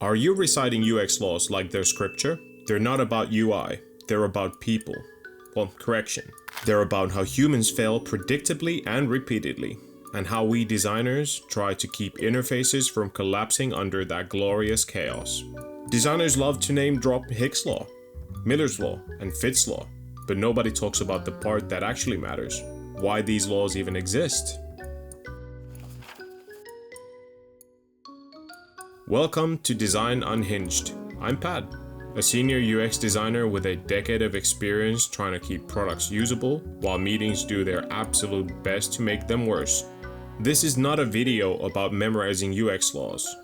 Are you reciting UX laws like they're scripture? They're not about UI, they're about people. Well, correction. They're about how humans fail predictably and repeatedly, and how we designers try to keep interfaces from collapsing under that glorious chaos. Designers love to name drop Hick's law, Miller's law, and Fitt's law, but nobody talks about the part that actually matters, why these laws even exist. Welcome to Design Unhinged. I'm Pat, a senior UX designer with a decade of experience trying to keep products usable while meetings do their absolute best to make them worse. This is not a video about memorizing UX laws.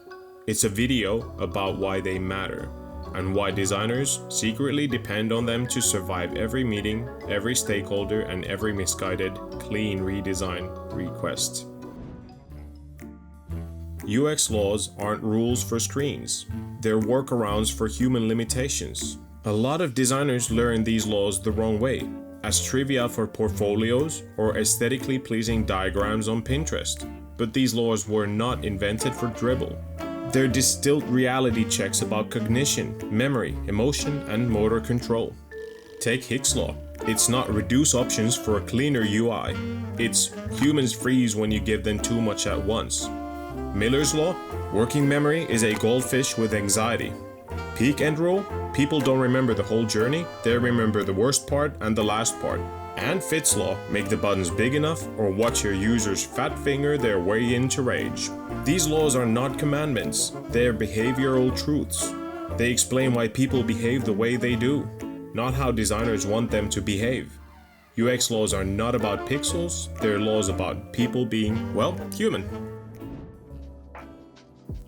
It's a video about why they matter and why designers secretly depend on them to survive every meeting, every stakeholder, and every misguided, clean redesign request. UX laws aren't rules for screens. They're workarounds for human limitations. A lot of designers learn these laws the wrong way, as trivia for portfolios or aesthetically pleasing diagrams on Pinterest. But these laws were not invented for dribble. They're distilled reality checks about cognition, memory, emotion, and motor control. Take Hick's law. It's not reduce options for a cleaner UI. It's humans freeze when you give them too much at once. Miller's law, working memory is a goldfish with anxiety. Peak end rule, people don't remember the whole journey, they remember the worst part and the last part. And Fitt's law, make the buttons big enough or watch your users fat finger their way into rage. These laws are not commandments, they're behavioral truths. They explain why people behave the way they do, not how designers want them to behave. UX laws are not about pixels, they're laws about people being, well, human.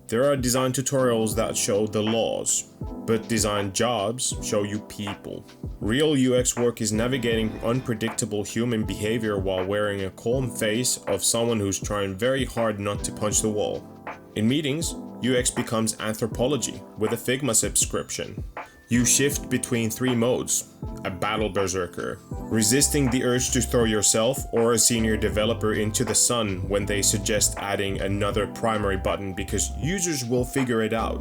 There are design tutorials that show the laws, but design jobs show you people. Real UX work is navigating unpredictable human behavior while wearing a calm face of someone who's trying very hard not to punch the wall. In meetings, UX becomes anthropology with a Figma subscription. You shift between three modes: a battle berserker, resisting the urge to throw yourself or a senior developer into the sun when they suggest adding another primary button because users will figure it out.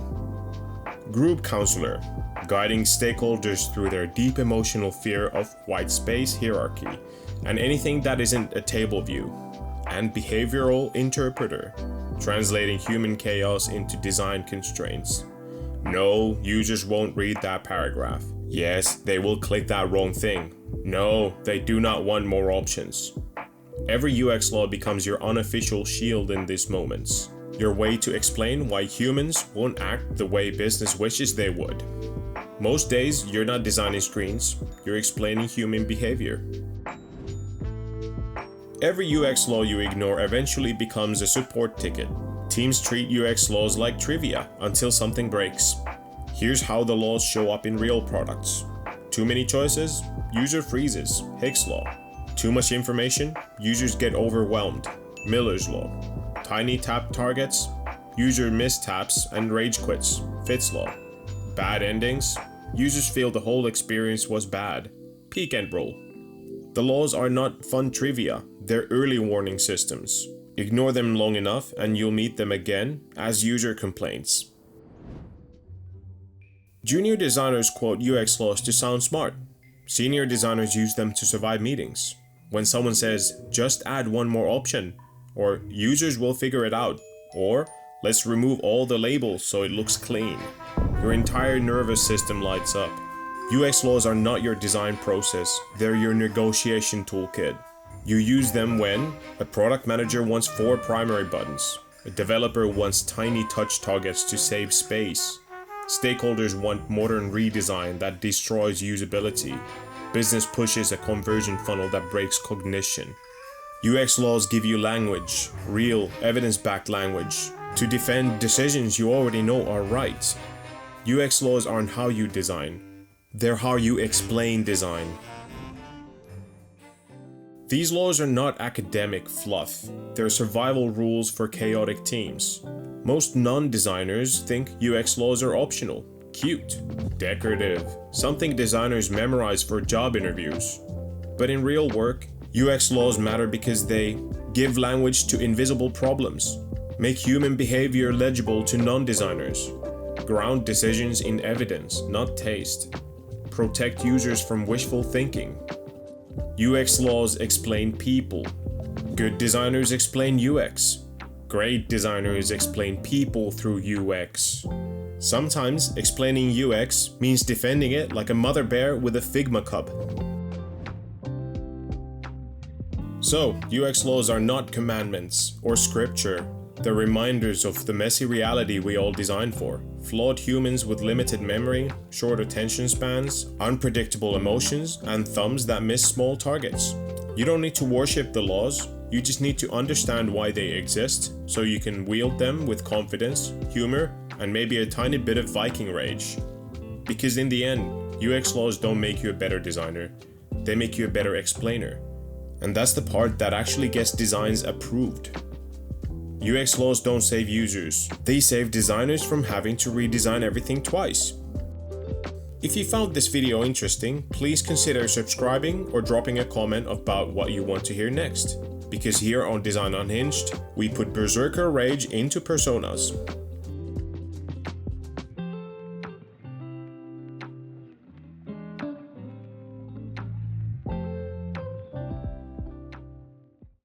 Group counselor, guiding stakeholders through their deep emotional fear of white space hierarchy and anything that isn't a table view. And behavioral interpreter, translating human chaos into design constraints. No, users won't read that paragraph. Yes, they will click that wrong thing. No, they do not want more options. Every UX law becomes your unofficial shield in these moments. Your way to explain why humans won't act the way business wishes they would. Most days, you're not designing screens, you're explaining human behavior. Every UX law you ignore eventually becomes a support ticket. Teams treat UX laws like trivia until something breaks. Here's how the laws show up in real products. Too many choices, user freezes, Hick's law. Too much information, users get overwhelmed, Miller's law. Tiny tap targets, user mistaps and rage quits, Fitt's law. Bad endings, users feel the whole experience was bad, peak end rule. The laws are not fun trivia, they're early warning systems. Ignore them long enough and you'll meet them again as user complaints. Junior designers quote UX laws to sound smart. Senior designers use them to survive meetings. When someone says, just add one more option, or users will figure it out, or let's remove all the labels so it looks clean, your entire nervous system lights up. UX laws are not your design process, they're your negotiation toolkit. You use them when a product manager wants 4 primary buttons, a developer wants tiny touch targets to save space, stakeholders want modern redesign that destroys usability, business pushes a conversion funnel that breaks cognition. UX laws give you language, real, evidence-backed language, to defend decisions you already know are right. UX laws aren't how you design, they're how you explain design. These laws are not academic fluff, they're survival rules for chaotic teams. Most non-designers think UX laws are optional, cute, decorative, something designers memorize for job interviews. But in real work, UX laws matter because they give language to invisible problems, make human behavior legible to non-designers, Ground decisions in evidence, not taste. Protect users from wishful thinking. UX laws explain people. Good designers explain UX. Great designers explain people through UX. Sometimes explaining UX means defending it like a mother bear with a Figma cub. So, UX laws are not commandments or scripture. They're reminders of the messy reality we all design for. Flawed humans with limited memory, short attention spans, unpredictable emotions, and thumbs that miss small targets. You don't need to worship the laws, you just need to understand why they exist, so you can wield them with confidence, humor, and maybe a tiny bit of Viking rage. Because in the end, UX laws don't make you a better designer, they make you a better explainer. And that's the part that actually gets designs approved. UX laws don't save users, they save designers from having to redesign everything twice. If you found this video interesting, please consider subscribing or dropping a comment about what you want to hear next. Because here on Design Unhinged, we put berserker rage into personas.